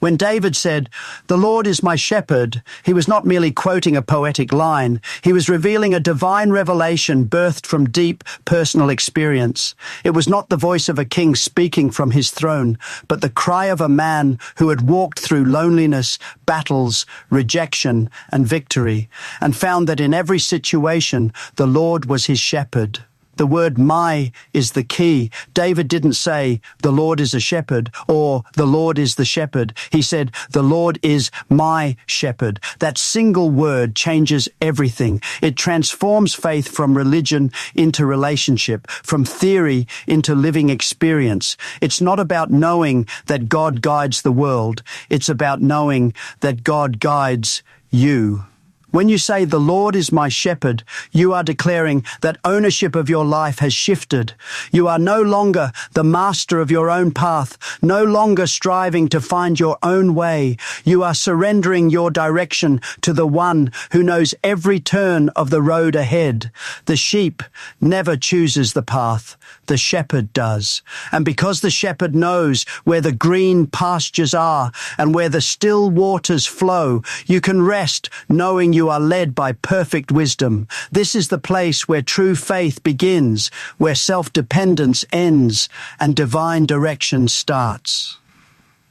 When David said, "The Lord is my shepherd," he was not merely quoting a poetic line. He was revealing a divine revelation birthed from deep personal experience. It was not the voice of a king speaking from his throne, but the cry of a man who had walked through loneliness, battles, rejection, and victory, and found that in every situation, the Lord was his shepherd. The word "my" is the key. David didn't say, "The Lord is a shepherd," or "The Lord is the shepherd." He said, "The Lord is my shepherd." That single word changes everything. It transforms faith from religion into relationship, from theory into living experience. It's not about knowing that God guides the world. It's about knowing that God guides you. When you say, "The Lord is my shepherd," you are declaring that ownership of your life has shifted. You are no longer the master of your own path, no longer striving to find your own way. You are surrendering your direction to the one who knows every turn of the road ahead. The sheep never chooses the path. The shepherd does. And because the shepherd knows where the green pastures are and where the still waters flow, you can rest knowing you are led by perfect wisdom. This is the place where true faith begins, where self-dependence ends, and divine direction starts.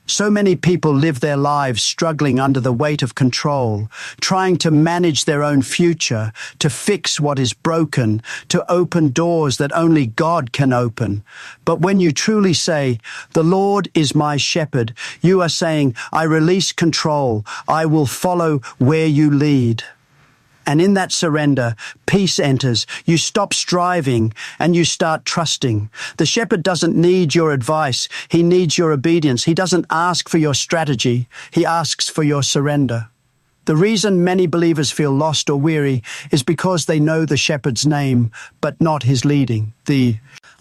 So many people live their lives struggling under the weight of control, trying to manage their own future, to fix what is broken, to open doors that only God can open. But when you truly say, "The Lord is my shepherd," you are saying, "I release control. I will follow where you lead." And in that surrender, peace enters. You stop striving and you start trusting. The shepherd doesn't need your advice. He needs your obedience. He doesn't ask for your strategy. He asks for your surrender. The reason many believers feel lost or weary is because they know the shepherd's name, but not his leading.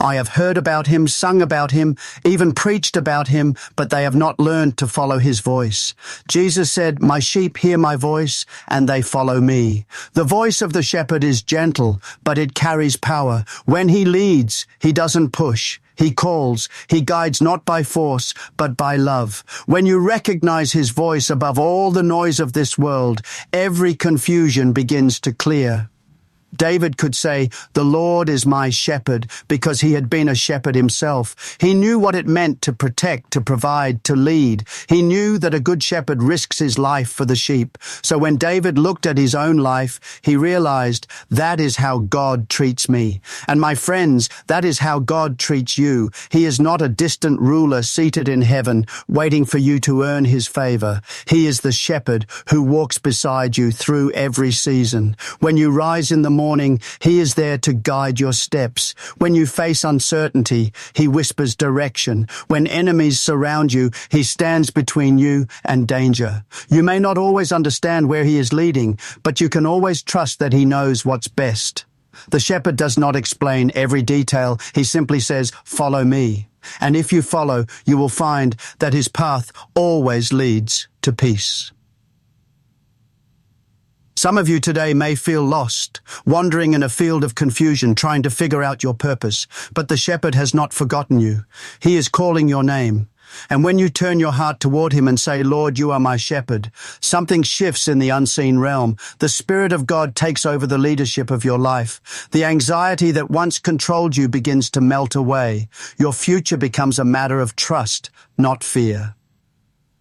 I have heard about him, sung about him, even preached about him, but they have not learned to follow his voice. Jesus said, "My sheep hear my voice, and they follow me." The voice of the shepherd is gentle, but it carries power. When he leads, he doesn't push. He calls. He guides not by force, but by love. When you recognize his voice above all the noise of this world, every confusion begins to clear. David could say, "The Lord is my shepherd," because he had been a shepherd himself. He knew what it meant to protect, to provide, to lead. He knew that a good shepherd risks his life for the sheep. So when David looked at his own life, he realized, that is how God treats me. And my friends, that is how God treats you. He is not a distant ruler seated in heaven, waiting for you to earn his favor. He is the shepherd who walks beside you through every season. When you rise in the morning, he is there to guide your steps. When you face uncertainty, he whispers direction. When enemies surround you, he stands between you and danger. You may not always understand where he is leading, but you can always trust that he knows what's best. The shepherd does not explain every detail. He simply says, "Follow me." And if you follow, you will find that his path always leads to peace. Some of you today may feel lost, wandering in a field of confusion, trying to figure out your purpose. But the shepherd has not forgotten you. He is calling your name. And when you turn your heart toward him and say, "Lord, you are my shepherd," something shifts in the unseen realm. The Spirit of God takes over the leadership of your life. The anxiety that once controlled you begins to melt away. Your future becomes a matter of trust, not fear.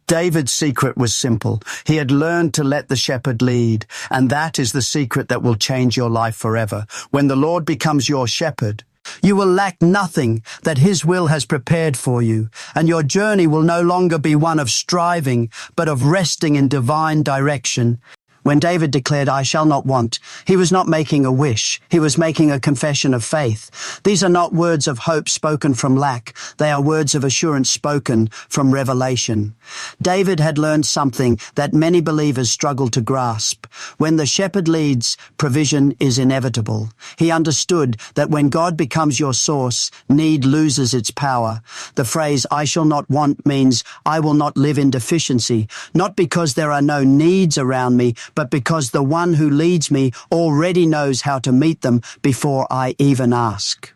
David's secret was simple. He had learned to let the shepherd lead, and that is the secret that will change your life forever. When the Lord becomes your shepherd, you will lack nothing that his will has prepared for you, and your journey will no longer be one of striving, but of resting in divine direction. When David declared, "I shall not want," he was not making a wish. He was making a confession of faith. These are not words of hope spoken from lack. They are words of assurance spoken from revelation. David had learned something that many believers struggle to grasp. When the shepherd leads, provision is inevitable. He understood that when God becomes your source, need loses its power. The phrase, "I shall not want," means I will not live in deficiency, not because there are no needs around me, but because the one who leads me already knows how to meet them before I even ask.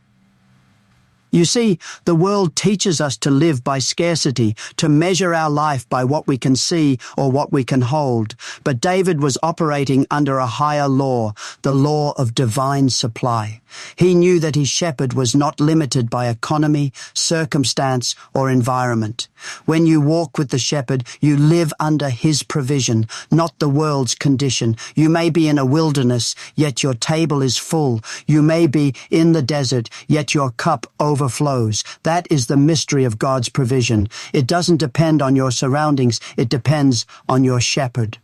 You see, the world teaches us to live by scarcity, to measure our life by what we can see or what we can hold. But David was operating under a higher law, the law of divine supply. He knew that his shepherd was not limited by economy, circumstance, or environment. When you walk with the shepherd, you live under his provision, not the world's condition. You may be in a wilderness, yet your table is full. You may be in the desert, yet your cup overflows. That is the mystery of God's provision. It doesn't depend on your surroundings. It depends on your shepherd.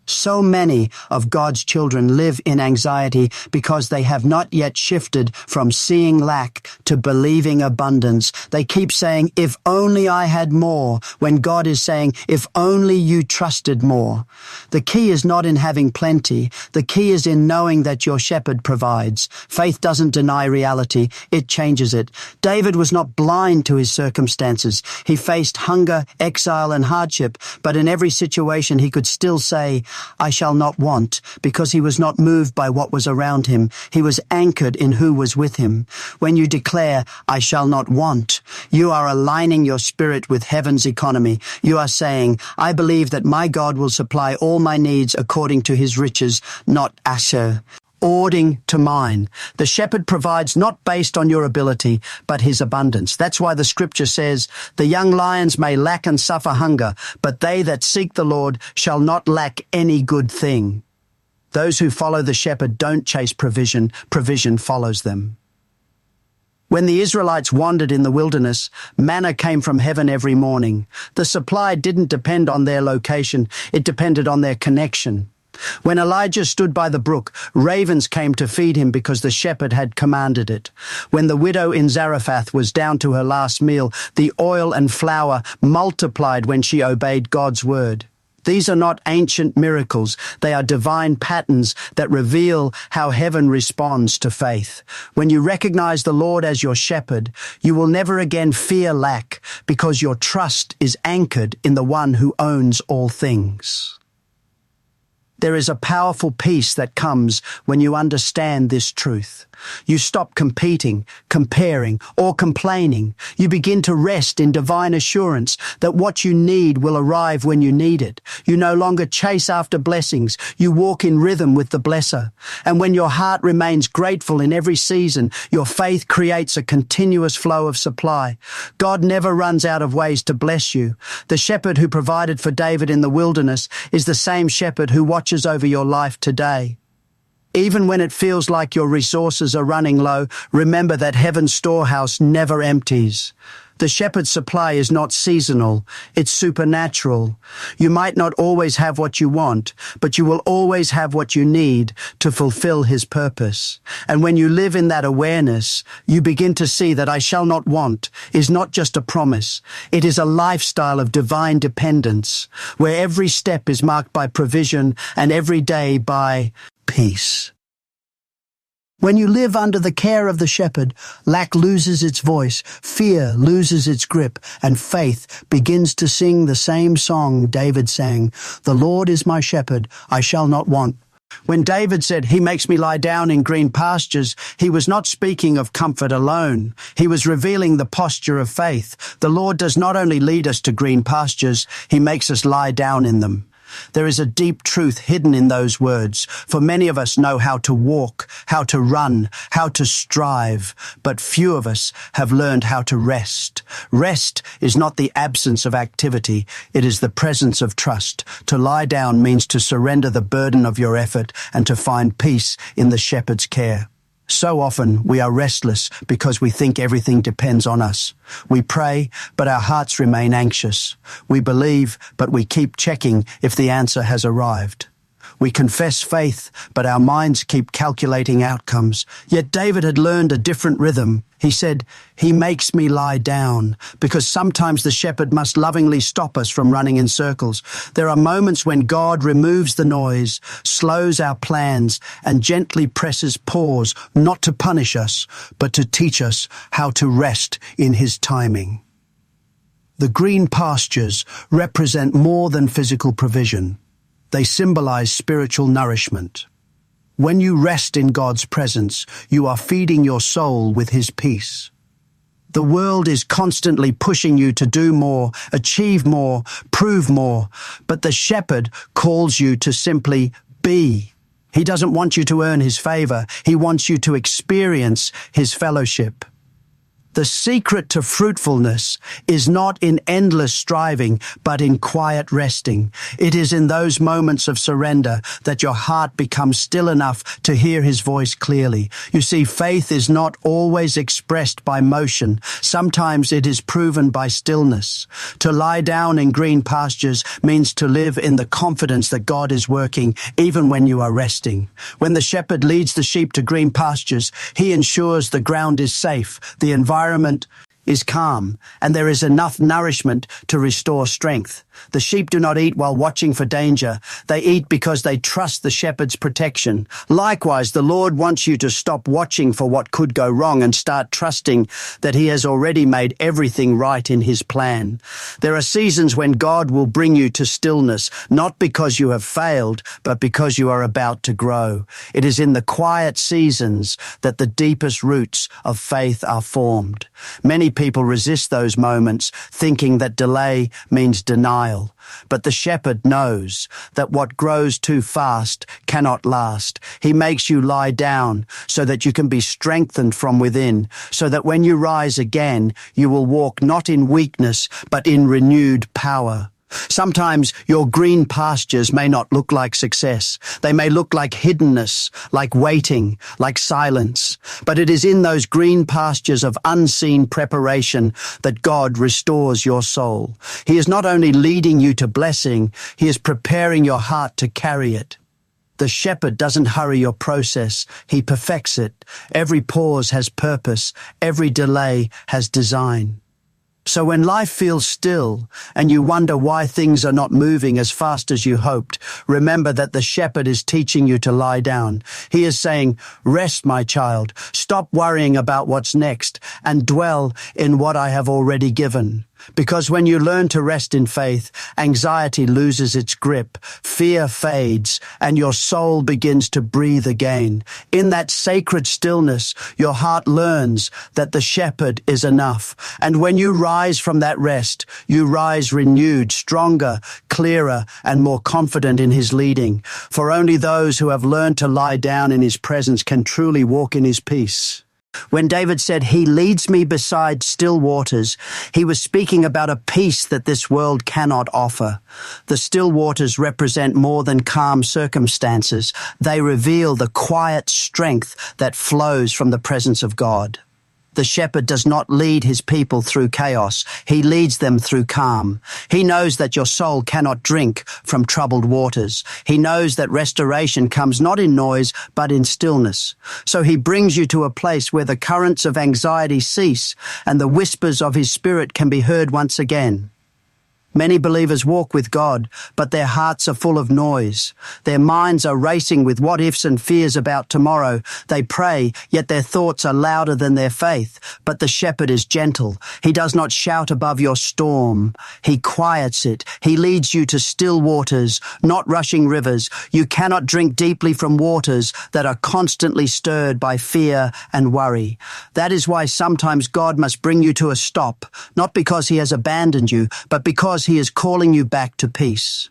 So many of God's children live in anxiety because they have not yet shifted from seeing lack to believing abundance. They keep saying, if only I had more, when God is saying, if only you trusted more. The key is not in having plenty. The key is in knowing that your shepherd provides. Faith doesn't deny reality. It changes it. David was not blind to his circumstances. He faced hunger, exile, and hardship, but in every situation he could still say, I shall not want, because he was not moved by what was around him. He was anchored in who was with him. When you declare, I shall not want, you are aligning your spirit with heaven's economy. You are saying, I believe that my God will supply all my needs according to his riches, not asher. According to mine. The shepherd provides not based on your ability, but his abundance. That's why the scripture says, the young lions may lack and suffer hunger, but they that seek the Lord shall not lack any good thing. Those who follow the shepherd don't chase provision. Provision follows them. When the Israelites wandered in the wilderness, manna came from heaven every morning. The supply didn't depend on their location. It depended on their connection. When Elijah stood by the brook, ravens came to feed him because the shepherd had commanded it. When the widow in Zarephath was down to her last meal, the oil and flour multiplied when she obeyed God's word. These are not ancient miracles. They are divine patterns that reveal how heaven responds to faith. When you recognize the Lord as your shepherd, you will never again fear lack because your trust is anchored in the one who owns all things. There is a powerful peace that comes when you understand this truth. You stop competing, comparing, or complaining. You begin to rest in divine assurance that what you need will arrive when you need it. You no longer chase after blessings. You walk in rhythm with the blesser. And when your heart remains grateful in every season, your faith creates a continuous flow of supply. God never runs out of ways to bless you. The shepherd who provided for David in the wilderness is the same shepherd who watches over your life today. Even when it feels like your resources are running low, remember that heaven's storehouse never empties. The shepherd's supply is not seasonal, it's supernatural. You might not always have what you want, but you will always have what you need to fulfill his purpose. And when you live in that awareness, you begin to see that I shall not want is not just a promise. It is a lifestyle of divine dependence, where every step is marked by provision and every day by peace. When you live under the care of the shepherd, lack loses its voice, fear loses its grip, and faith begins to sing the same song David sang, The Lord is my shepherd, I shall not want. When David said, He makes me lie down in green pastures, he was not speaking of comfort alone. He was revealing the posture of faith. The Lord does not only lead us to green pastures, he makes us lie down in them. There is a deep truth hidden in those words, for many of us know how to walk, how to run, how to strive, but few of us have learned how to rest. Rest is not the absence of activity, it is the presence of trust. To lie down means to surrender the burden of your effort and to find peace in the shepherd's care. So often we are restless because we think everything depends on us. We pray, but our hearts remain anxious. We believe, but we keep checking if the answer has arrived. We confess faith, but our minds keep calculating outcomes. Yet David had learned a different rhythm. He said, He makes me lie down, because sometimes the shepherd must lovingly stop us from running in circles. There are moments when God removes the noise, slows our plans, and gently presses pause, not to punish us, but to teach us how to rest in His timing. The green pastures represent more than physical provision. They symbolize spiritual nourishment. When you rest in God's presence, you are feeding your soul with His peace. The world is constantly pushing you to do more, achieve more, prove more, but the shepherd calls you to simply be. He doesn't want you to earn his favor. He wants you to experience his fellowship. The secret to fruitfulness is not in endless striving, but in quiet resting. It is in those moments of surrender that your heart becomes still enough to hear his voice clearly. You see, faith is not always expressed by motion. Sometimes it is proven by stillness. To lie down in green pastures means to live in the confidence that God is working, even when you are resting. When the shepherd leads the sheep to green pastures, he ensures the ground is safe, the environment is calm, and there is enough nourishment to restore strength. The sheep do not eat while watching for danger. They eat because they trust the shepherd's protection. Likewise, the Lord wants you to stop watching for what could go wrong and start trusting that he has already made everything right in his plan. There are seasons when God will bring you to stillness, not because you have failed, but because you are about to grow. It is in the quiet seasons that the deepest roots of faith are formed. Many people resist those moments, thinking that delay means denial. But the shepherd knows that what grows too fast cannot last. He makes you lie down so that you can be strengthened from within, so that when you rise again, you will walk not in weakness, but in renewed power. Sometimes your green pastures may not look like success. They may look like hiddenness, like waiting, like silence. But it is in those green pastures of unseen preparation that God restores your soul. He is not only leading you to blessing, he is preparing your heart to carry it. The shepherd doesn't hurry your process. He perfects it. Every pause has purpose. Every delay has design. So when life feels still and you wonder why things are not moving as fast as you hoped, remember that the shepherd is teaching you to lie down. He is saying, "Rest, my child. Stop worrying about what's next and dwell in what I have already given." Because when you learn to rest in faith, anxiety loses its grip, fear fades, and your soul begins to breathe again. In that sacred stillness, your heart learns that the shepherd is enough. And when you rise from that rest, you rise renewed, stronger, clearer, and more confident in his leading. For only those who have learned to lie down in his presence can truly walk in his peace. When David said, "He leads me beside still waters," he was speaking about a peace that this world cannot offer. The still waters represent more than calm circumstances. They reveal the quiet strength that flows from the presence of God. The shepherd does not lead his people through chaos. He leads them through calm. He knows that your soul cannot drink from troubled waters. He knows that restoration comes not in noise, but in stillness. So he brings you to a place where the currents of anxiety cease and the whispers of his spirit can be heard once again. Many believers walk with God, but their hearts are full of noise. Their minds are racing with what-ifs and fears about tomorrow. They pray, yet their thoughts are louder than their faith. But the shepherd is gentle. He does not shout above your storm. He quiets it. He leads you to still waters, not rushing rivers. You cannot drink deeply from waters that are constantly stirred by fear and worry. That is why sometimes God must bring you to a stop, not because he has abandoned you, but because he is calling you back to peace.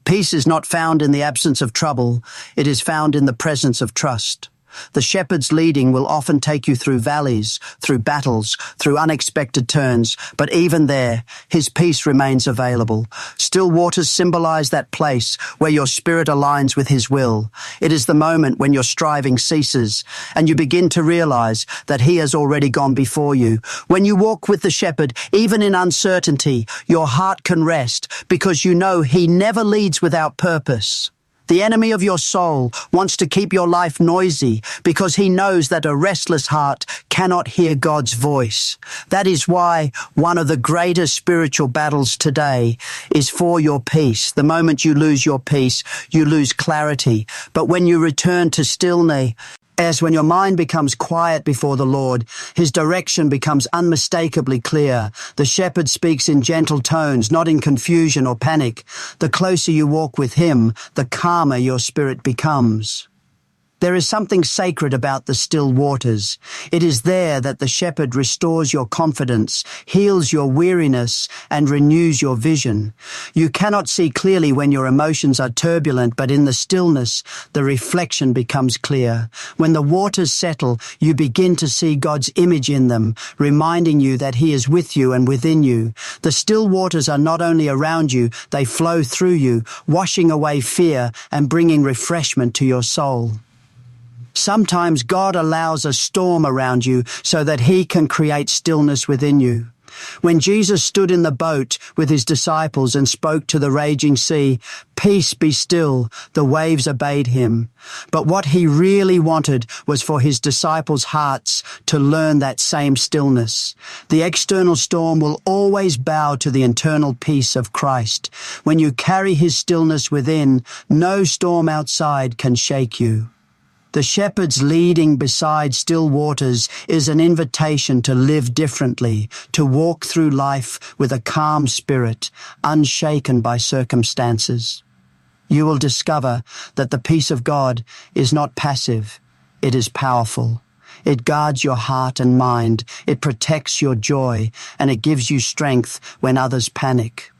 Peace is not found in the absence of trouble. It is found in the presence of trust. The shepherd's leading will often take you through valleys, through battles, through unexpected turns, but even there, his peace remains available. Still waters symbolize that place where your spirit aligns with his will. It is the moment when your striving ceases, and you begin to realize that he has already gone before you. When you walk with the shepherd, even in uncertainty, your heart can rest because you know he never leads without purpose. The enemy of your soul wants to keep your life noisy because he knows that a restless heart cannot hear God's voice. That is why one of the greatest spiritual battles today is for your peace. The moment you lose your peace, you lose clarity. But when you return to stillness, as when your mind becomes quiet before the Lord, his direction becomes unmistakably clear. The shepherd speaks in gentle tones, not in confusion or panic. The closer you walk with him, the calmer your spirit becomes. There is something sacred about the still waters. It is there that the shepherd restores your confidence, heals your weariness, and renews your vision. You cannot see clearly when your emotions are turbulent, but in the stillness, the reflection becomes clear. When the waters settle, you begin to see God's image in them, reminding you that He is with you and within you. The still waters are not only around you, they flow through you, washing away fear and bringing refreshment to your soul. Sometimes God allows a storm around you so that He can create stillness within you. When Jesus stood in the boat with His disciples and spoke to the raging sea, "Peace, be still," the waves obeyed Him. But what He really wanted was for His disciples' hearts to learn that same stillness. The external storm will always bow to the internal peace of Christ. When you carry His stillness within, no storm outside can shake you. The shepherd's leading beside still waters is an invitation to live differently, to walk through life with a calm spirit, unshaken by circumstances. You will discover that the peace of God is not passive, it is powerful. It guards your heart and mind, it protects your joy, and it gives you strength when others panic.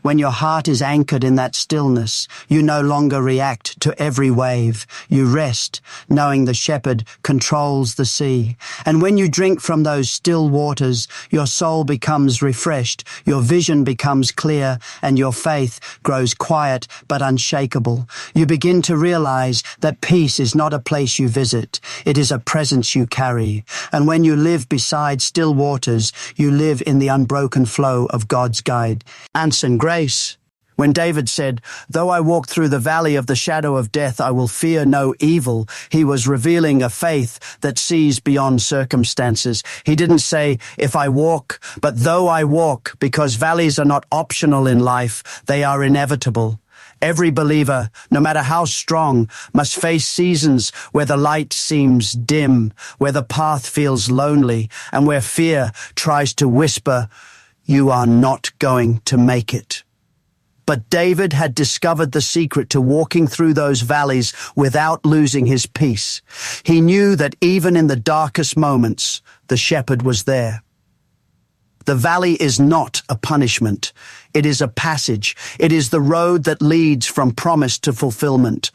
When your heart is anchored in that stillness, you no longer react to every wave. You rest, knowing the shepherd controls the sea. And when you drink from those still waters, your soul becomes refreshed, your vision becomes clear, and your faith grows quiet but unshakable. You begin to realize that peace is not a place you visit. It is a presence you carry. And when you live beside still waters, you live in the unbroken flow of God's guide. Answer grace. When David said, "Though I walk through the valley of the shadow of death, I will fear no evil," he was revealing a faith that sees beyond circumstances. He didn't say, "If I walk," but "though I walk," because valleys are not optional in life, they are inevitable. Every believer, no matter how strong, must face seasons where the light seems dim, where the path feels lonely, and where fear tries to whisper, "You are not going to make it." But David had discovered the secret to walking through those valleys without losing his peace. He knew that even in the darkest moments, the shepherd was there. The valley is not a punishment. It is a passage. It is the road that leads from promise to fulfillment.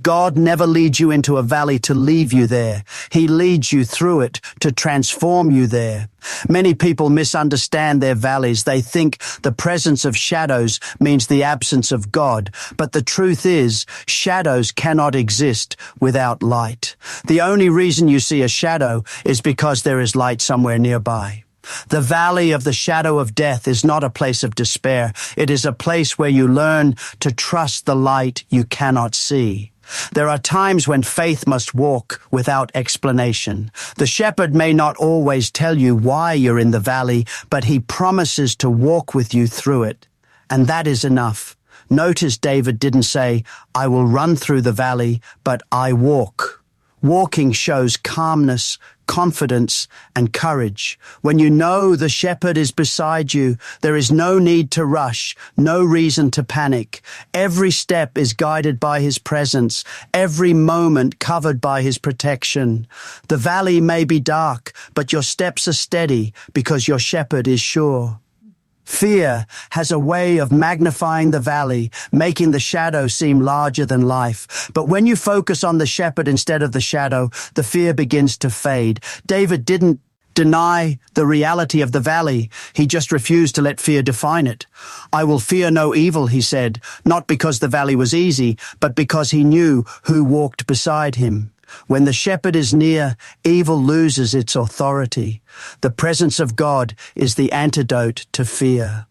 God never leads you into a valley to leave you there. He leads you through it to transform you there. Many people misunderstand their valleys. They think the presence of shadows means the absence of God. But the truth is, shadows cannot exist without light. The only reason you see a shadow is because there is light somewhere nearby. The valley of the shadow of death is not a place of despair. It is a place where you learn to trust the light you cannot see. There are times when faith must walk without explanation. The shepherd may not always tell you why you're in the valley, but he promises to walk with you through it. And that is enough. Notice David didn't say, "I will run through the valley," but "I walk." Walking shows calmness, confidence, and courage. When you know the shepherd is beside you, there is no need to rush, no reason to panic. Every step is guided by his presence, every moment covered by his protection. The valley may be dark, but your steps are steady because your shepherd is sure. Fear has a way of magnifying the valley, making the shadow seem larger than life. But when you focus on the shepherd instead of the shadow, the fear begins to fade. David didn't deny the reality of the valley. He just refused to let fear define it. "I will fear no evil," he said, not because the valley was easy, but because he knew who walked beside him. When the shepherd is near, evil loses its authority. The presence of God is the antidote to fear.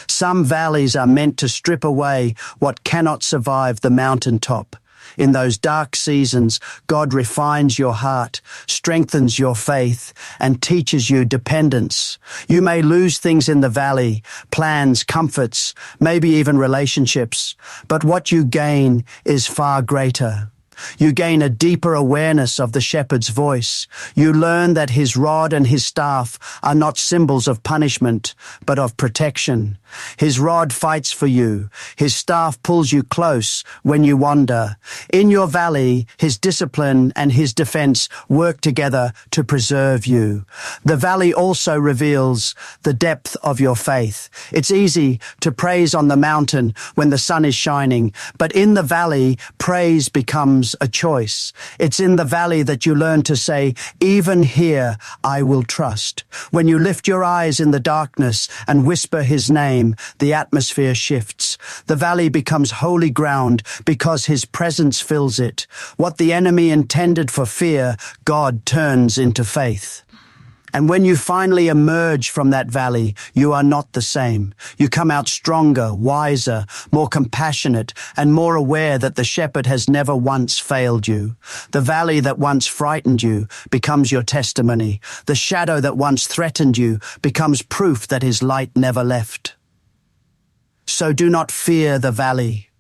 Some valleys are meant to strip away what cannot survive the mountaintop. In those dark seasons, God refines your heart, strengthens your faith, and teaches you dependence. You may lose things in the valley, plans, comforts, maybe even relationships, but what you gain is far greater. You gain a deeper awareness of the shepherd's voice. You learn that his rod and his staff are not symbols of punishment, but of protection. His rod fights for you. His staff pulls you close when you wander. In your valley, his discipline and his defense work together to preserve you. The valley also reveals the depth of your faith. It's easy to praise on the mountain when the sun is shining, but in the valley, praise becomes a choice. It's in the valley that you learn to say, even here I will trust. When you lift your eyes in the darkness and whisper his name, the atmosphere shifts. The valley becomes holy ground because his presence fills it. What the enemy intended for fear, God turns into faith. And when you finally emerge from that valley, you are not the same. You come out stronger, wiser, more compassionate, and more aware that the shepherd has never once failed you. The valley that once frightened you becomes your testimony. The shadow that once threatened you becomes proof that his light never left. So do not fear the valley.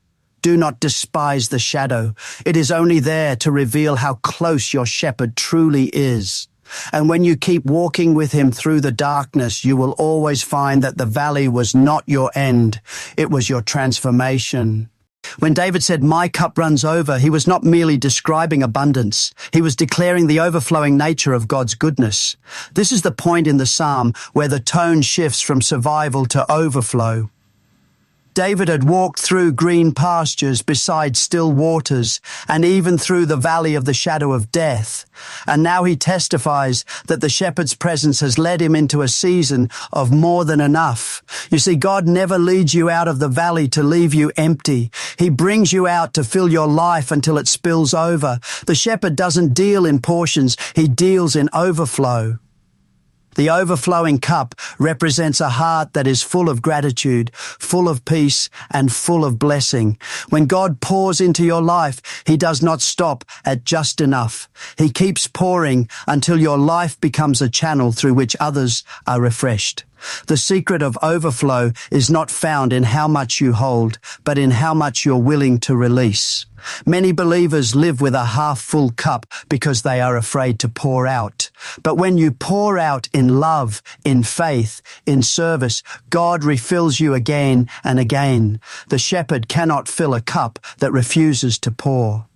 Do not despise the shadow. It is only there to reveal how close your shepherd truly is. And when you keep walking with him through the darkness, you will always find that the valley was not your end. It was your transformation. When David said, "My cup runs over," he was not merely describing abundance. He was declaring the overflowing nature of God's goodness. This is the point in the psalm where the tone shifts from survival to overflow. David had walked through green pastures beside still waters and even through the valley of the shadow of death. And now he testifies that the shepherd's presence has led him into a season of more than enough. You see, God never leads you out of the valley to leave you empty. He brings you out to fill your life until it spills over. The shepherd doesn't deal in portions, he deals in overflow. The overflowing cup represents a heart that is full of gratitude, full of peace, and full of blessing. When God pours into your life, he does not stop at just enough. He keeps pouring until your life becomes a channel through which others are refreshed. The secret of overflow is not found in how much you hold, but in how much you're willing to release. Many believers live with a half-full cup because they are afraid to pour out. But when you pour out in love, in faith, in service, God refills you again and again. The shepherd cannot fill a cup that refuses to pour.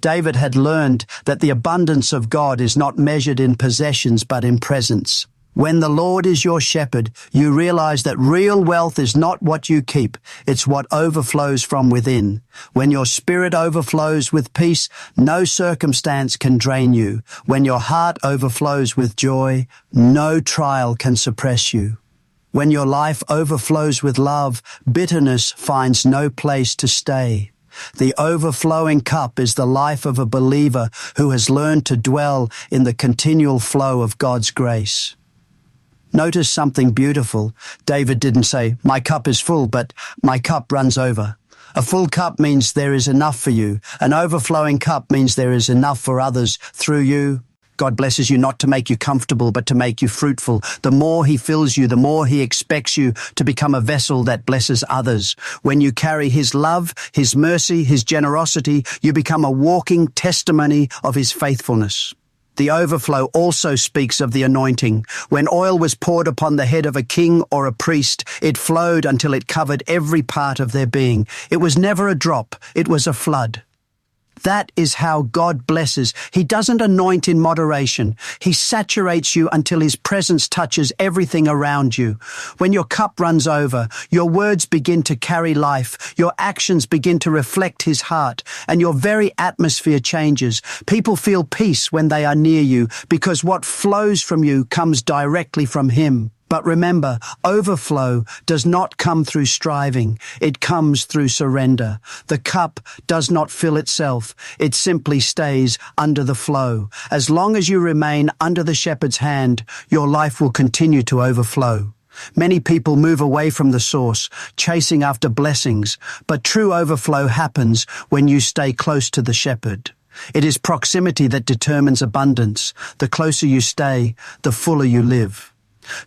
David had learned that the abundance of God is not measured in possessions but in presence. When the Lord is your shepherd, you realize that real wealth is not what you keep, it's what overflows from within. When your spirit overflows with peace, no circumstance can drain you. When your heart overflows with joy, no trial can suppress you. When your life overflows with love, bitterness finds no place to stay. The overflowing cup is the life of a believer who has learned to dwell in the continual flow of God's grace. Notice something beautiful. David didn't say, "My cup is full," but "My cup runs over." A full cup means there is enough for you. An overflowing cup means there is enough for others through you. God blesses you not to make you comfortable, but to make you fruitful. The more he fills you, the more he expects you to become a vessel that blesses others. When you carry his love, his mercy, his generosity, you become a walking testimony of his faithfulness. The overflow also speaks of the anointing. When oil was poured upon the head of a king or a priest, it flowed until it covered every part of their being. It was never a drop, it was a flood. That is how God blesses. He doesn't anoint in moderation. He saturates you until his presence touches everything around you. When your cup runs over, your words begin to carry life. Your actions begin to reflect his heart, and your very atmosphere changes. People feel peace when they are near you because what flows from you comes directly from him. But remember, overflow does not come through striving. It comes through surrender. The cup does not fill itself. It simply stays under the flow. As long as you remain under the shepherd's hand, your life will continue to overflow. Many people move away from the source, chasing after blessings, but true overflow happens when you stay close to the shepherd. It is proximity that determines abundance. The closer you stay, the fuller you live.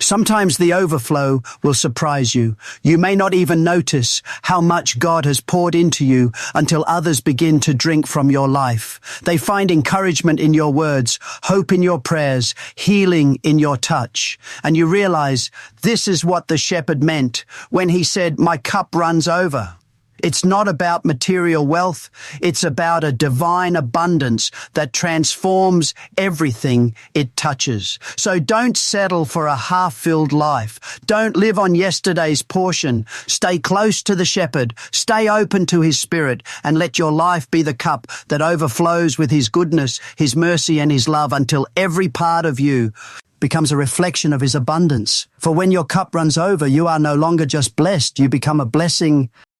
Sometimes the overflow will surprise you. You may not even notice how much God has poured into you until others begin to drink from your life. They find encouragement in your words, hope in your prayers, healing in your touch. And you realize this is what the shepherd meant when he said, "My cup runs over." It's not about material wealth. It's about a divine abundance that transforms everything it touches. So don't settle for a half-filled life. Don't live on yesterday's portion. Stay close to the shepherd. Stay open to his spirit and let your life be the cup that overflows with his goodness, his mercy, and his love until every part of you becomes a reflection of his abundance. For when your cup runs over, you are no longer just blessed. You become a blessing